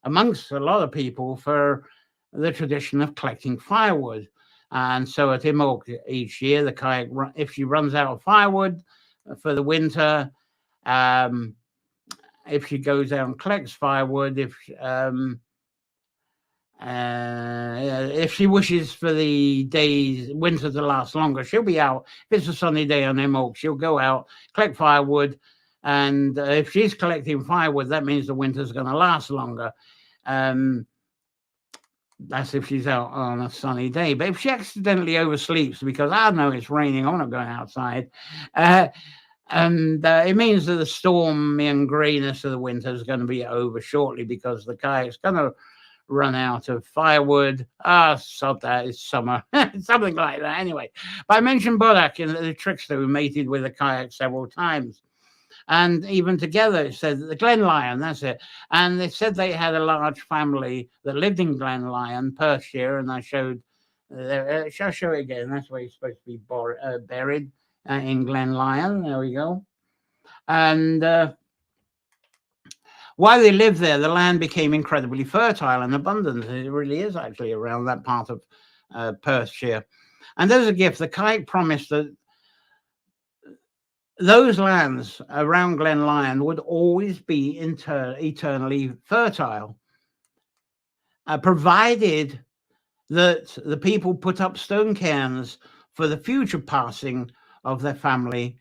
amongst a lot of people for the tradition of collecting firewood. And so at Imbolc each year, the Cailleach, if she runs out of firewood for the winter, if she goes out and collects firewood, if she wishes for the winter to last longer, she'll be out. If it's a sunny day on Imbolc, she'll go out, collect firewood. And if she's collecting firewood, that means the winter's going to last longer. That's if she's out on a sunny day. But if she accidentally oversleeps because, I know it's raining, I'm not going outside, it means that the stormy and grayness of the winter is going to be over shortly, because the Cailleach's going to run out of firewood. Sod that, it's summer. Something like that. Anyway, but I mentioned Bodach, the trickster who mated with the Cailleach several times. And even together, it said the Glen Lyon, that's it. And they said they had a large family that lived in Glen Lyon, Perthshire, and I showed Shall I show it again? That's where he's supposed to be buried in Glen Lyon. There we go. And while they lived there, the land became incredibly fertile and abundant. It really is actually around that part of Perthshire. And as a gift, the Cailleach promised that those lands around Glen Lyon would always be eternally fertile, provided that the people put up stone cairns for the future passing of their family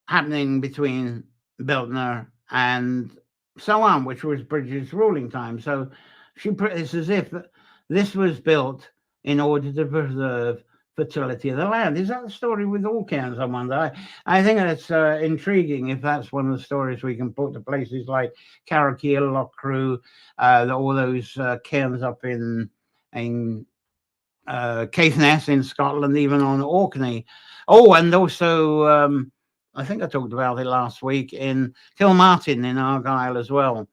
happening between Biltner and so on, which was British ruling time. So it's as if this was built in order to preserve fertility of the land. Is that the story with all cairns, I wonder? I think that's intriguing if that's one of the stories we can put to places like Cailleach, Loughcrew, all those cairns up in Caithness in Scotland, even on Orkney. Oh, and also I think I talked about it last week in Kilmartin in Argyll as well.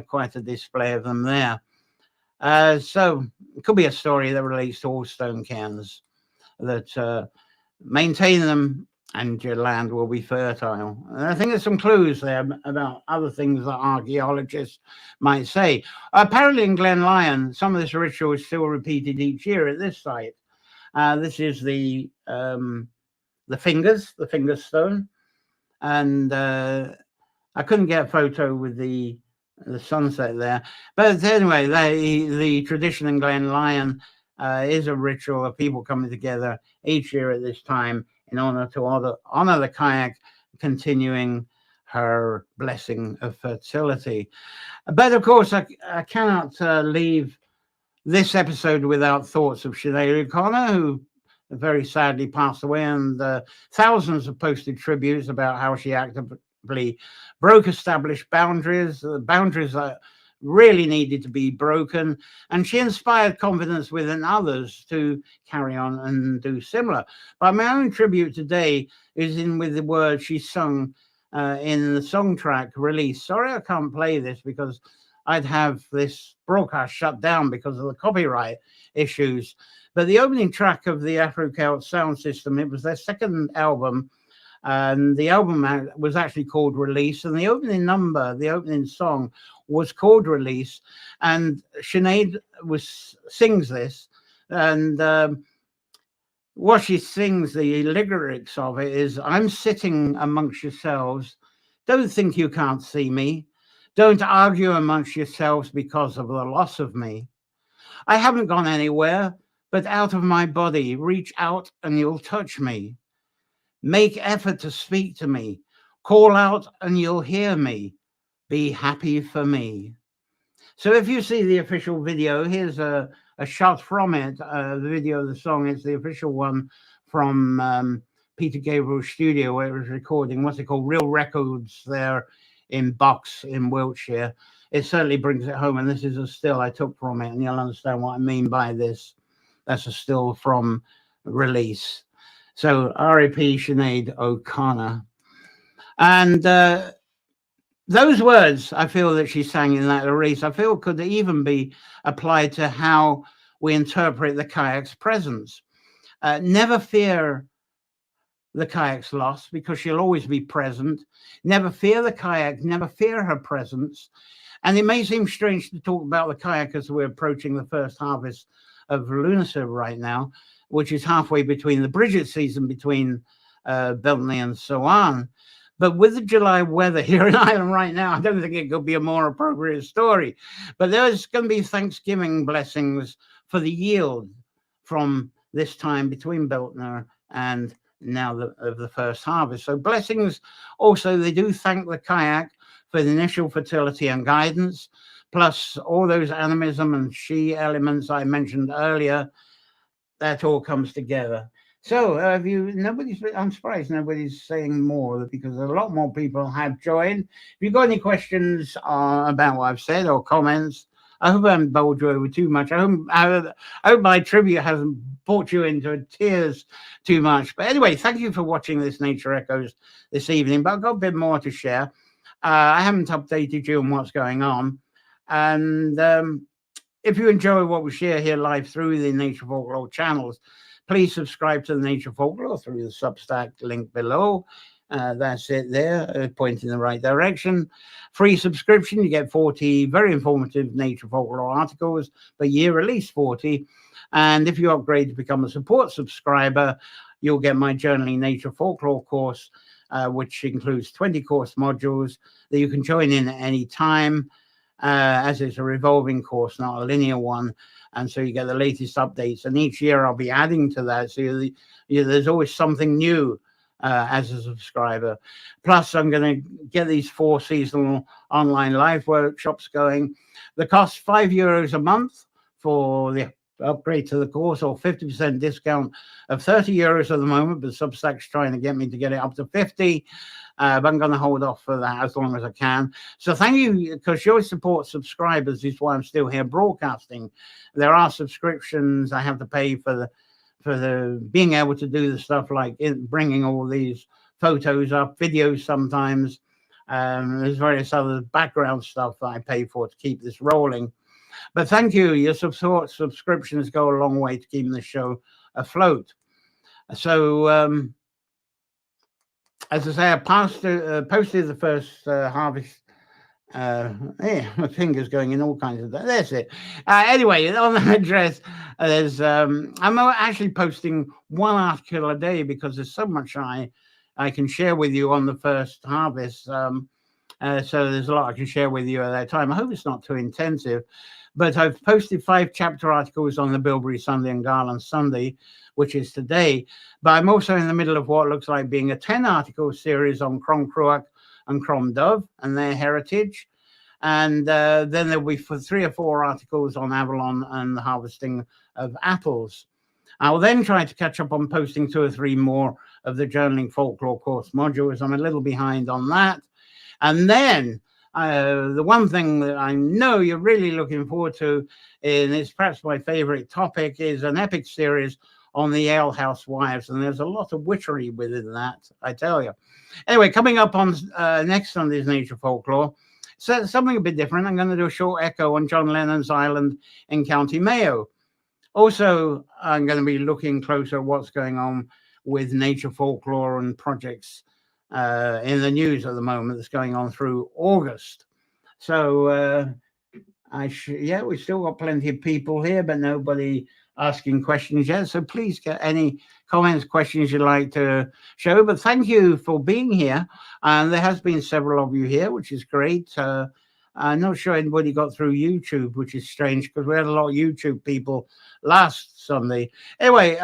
Quite a display of them there. So it could be a story that relates to all stone cairns, that maintain them and your land will be fertile. And I think there's some clues there about other things that archaeologists might say. Apparently in Glen Lyon, some of this ritual is still repeated each year at this site. This is the finger stone. And I couldn't get a photo with the sunset there. But anyway, the tradition in Glen Lyon is a ritual of people coming together each year at this time in honor to honor the Cailleach, continuing her blessing of fertility. But of course, I cannot leave this episode without thoughts of Sinead O'Connor, who very sadly passed away, and thousands have posted tributes about how she actively broke established boundaries, boundaries that really needed to be broken, and she inspired confidence within others to carry on and do similar. But my own tribute today is with the words she sung in the song track Release. Sorry I can't play this because I'd have this broadcast shut down because of the copyright issues. But the opening track of the Afro-Celt sound system, it was their second album, and the album was actually called Release, and the opening song was called Release, and Sinead sings this, and what she sings, the lyrics of it is, I'm sitting amongst yourselves, don't think you can't see me, don't argue amongst yourselves because of the loss of me. I haven't gone anywhere, but out of my body, reach out and you'll touch me. Make effort to speak to me. Call out and you'll hear me. Be happy for me. So if you see the official video, here's a shot from it. The video of the song is the official one from Peter Gabriel's studio where it was recording, what's it called, Real Records there in Box in Wiltshire. It certainly brings it home, and this is a still I took from it, and you'll understand what I mean by this. That's a still from Release. So R.I.P. Sinead O'Connor. And those words, I feel that she sang in that Release, I feel could even be applied to how we interpret the Cailleach's presence. Never fear the Cailleach's loss, because she'll always be present. Never fear the Cailleach, never fear her presence. And it may seem strange to talk about the Cailleach as we're approaching the first harvest of Lunasa right now, which is halfway between the Bridget season between Beltney and so on. But with the July weather here in Ireland right now, I don't think it could be a more appropriate story. But there's going to be Thanksgiving blessings for the yield from this time between Beltner and now of the first harvest. So blessings also, they do thank the Cailleach for the initial fertility and guidance, plus all those animism and she elements I mentioned earlier. That all comes together. So I'm surprised nobody's saying more, because a lot more people have joined. If you've got any questions about what I've said or comments, I hope I haven't bowled you over too much. I hope my tribute hasn't brought you into tears too much. But anyway, thank you for watching this Nature Echoes this evening. But I've got a bit more to share. I haven't updated you on what's going on. And if you enjoy what we share here live through the Nature Folklore channels, please subscribe to the Nature Folklore through the Substack link below. That's it there, pointing in the right direction. Free subscription, you get 40 very informative Nature Folklore articles per year, at least 40. And if you upgrade to become a support subscriber, you'll get my Journaling Nature Folklore course, which includes 20 course modules that you can join in at any time, as it's a revolving course, not a linear one. And so you get the latest updates. And each year I'll be adding to that. So there's always something new as a subscriber. Plus, I'm going to get these 4 seasonal online live workshops going. The cost €5 a month for the upgrade to the course, or 50% discount of €30 at the moment, but Substack's trying to get me to get it up to 50. But I'm going to hold off for that as long as I can. So thank you, because your support subscribers is why I'm still here broadcasting. There are subscriptions I have to pay for the being able to do the stuff like bringing all these photos up, videos sometimes. There's various other background stuff that I pay for to keep this rolling. But thank you. Your support subscriptions go a long way to keeping the show afloat. So, as I say, I posted the first harvest. My finger's going in all kinds of that. That's it. Anyway, on the address, there's I'm actually posting 1 article a day because there's so much I can share with you on the first harvest. So there's a lot I can share with you at that time. I hope it's not too intensive, but I've posted 5 chapter articles on the Bilberry Sunday and Garland Sunday, which is today. But I'm also in the middle of what looks like being a 10 article series on Crom Cruach and Crom Dove and their heritage. And then there'll be 3 or 4 articles on Avalon and the harvesting of apples. I'll then try to catch up on posting 2 or 3 more of the Journaling Folklore course modules. I'm a little behind on that. And then the one thing that I know you're really looking forward to, and it's perhaps my favorite topic, is an epic series on the alehouse wives. And there's a lot of witchery within that, I tell you. Anyway, coming up on next Sunday's Nature Folklore, so something a bit different. I'm going to do a short echo on John Lennon's island in County Mayo. Also, I'm going to be looking closer at what's going on with nature folklore and projects in the news at the moment that's going on through August. So we've still got plenty of people here, but nobody asking questions yet. So please get any comments, questions you'd like to show. But thank you for being here. And there has been several of you here, which is great. I'm not sure anybody got through YouTube, which is strange because we had a lot of YouTube people last Sunday. Anyway,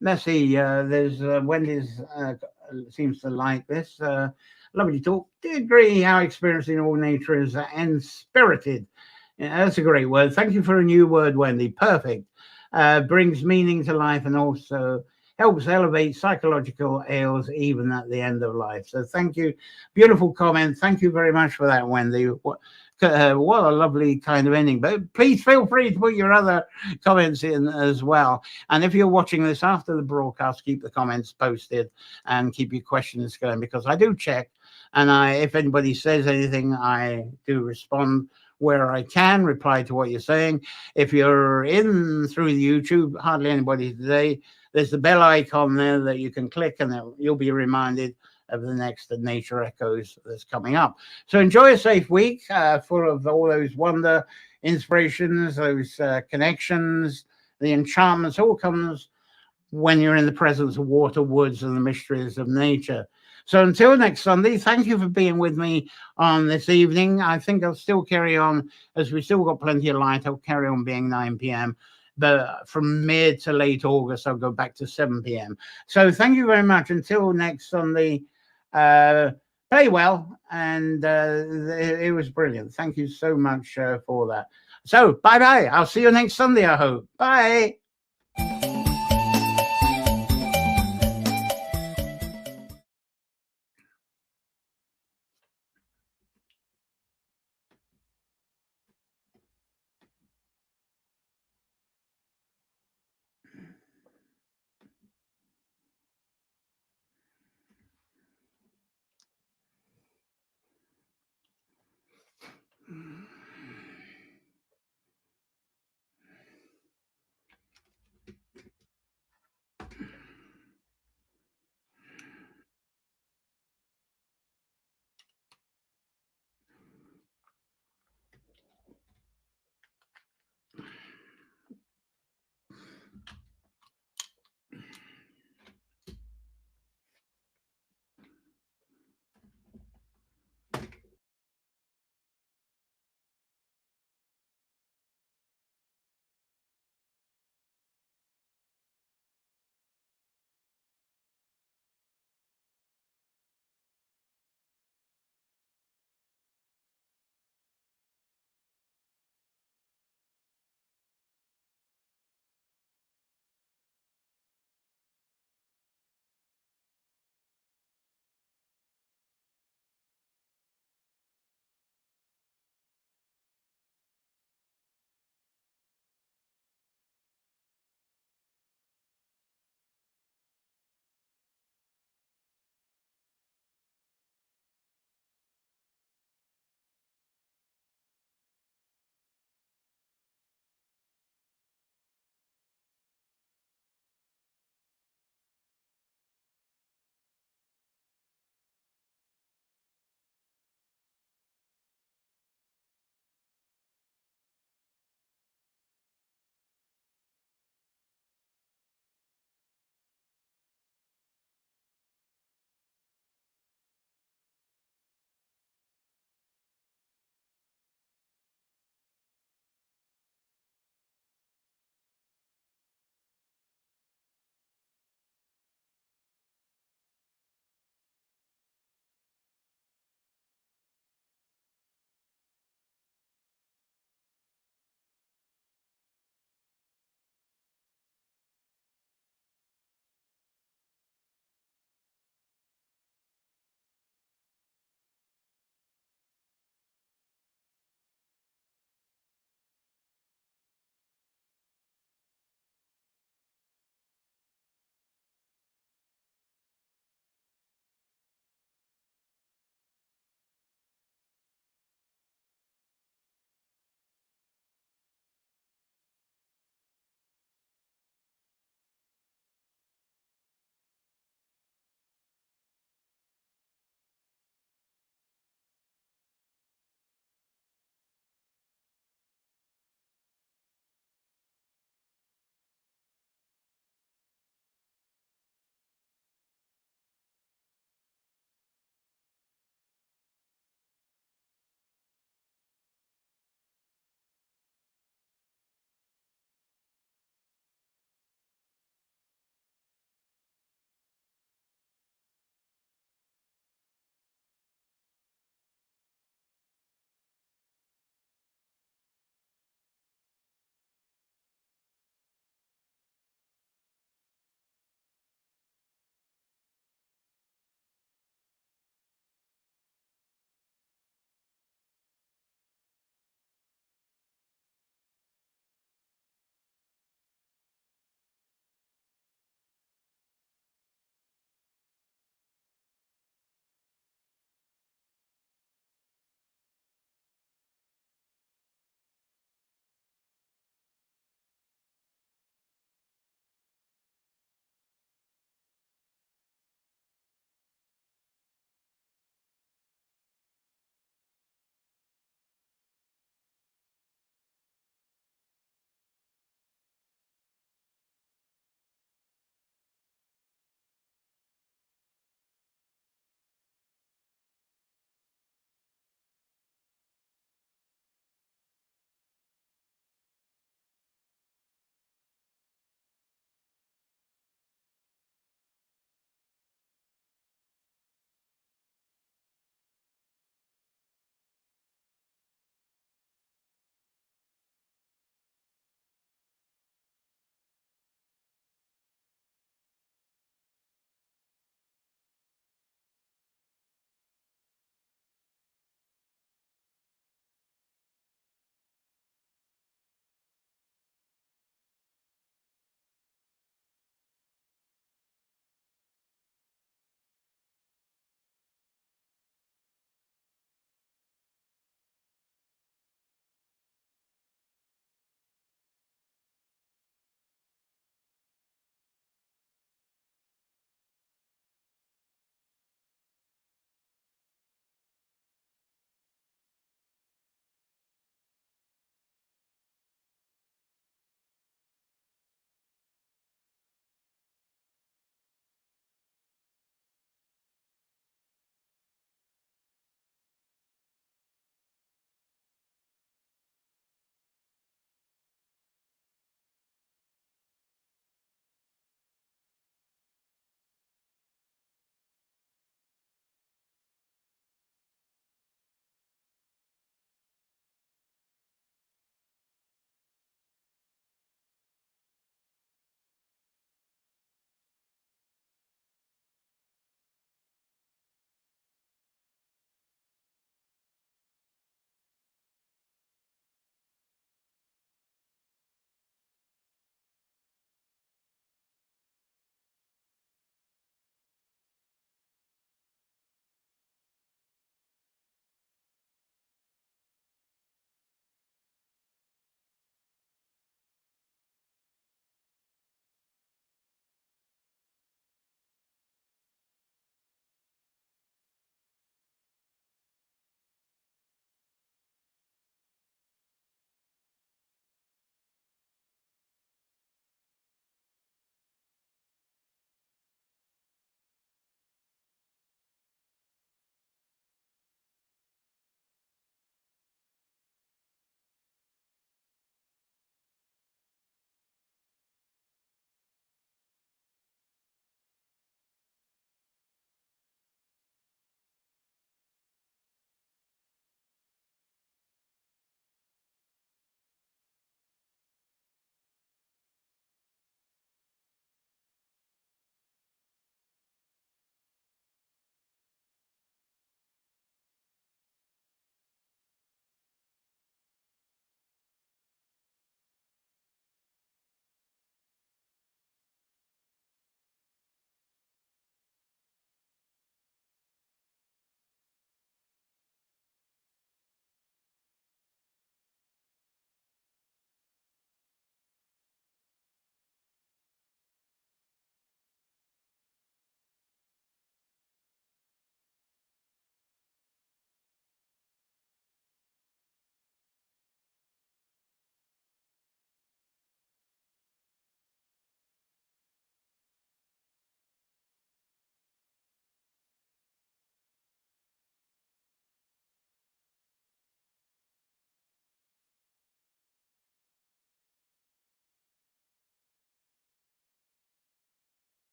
let's see. There's Wendy's seems to like this. Lovely talk. Do you agree how experiencing all nature is inspirited? Yeah, that's a great word. Thank you for a new word, Wendy. Perfect. Brings meaning to life and also helps elevate psychological ails even at the end of life. So thank you. Beautiful comment. Thank you very much for that, Wendy. What a lovely kind of ending. But please feel free to put your other comments in as well. And if you're watching this after the broadcast, keep the comments posted and keep your questions going, because I do check. And if anybody says anything, I do respond where I can, reply to what you're saying. If you're in through the YouTube, hardly anybody today, there's the bell icon there that you can click and you'll be reminded of the next Nature Echoes that's coming up. So enjoy a safe week full of all those wonder, inspirations, those connections, the enchantments, all comes when you're in the presence of water, woods, and the mysteries of nature. So until next Sunday, thank you for being with me on this evening. I think I'll still carry on, as we still got plenty of light. I'll carry on being 9 p.m. But from mid to late August, I'll go back to 7 p.m. So thank you very much. Until next Sunday, play well. And it was brilliant. Thank you so much for that. So bye-bye. I'll see you next Sunday, I hope. Bye.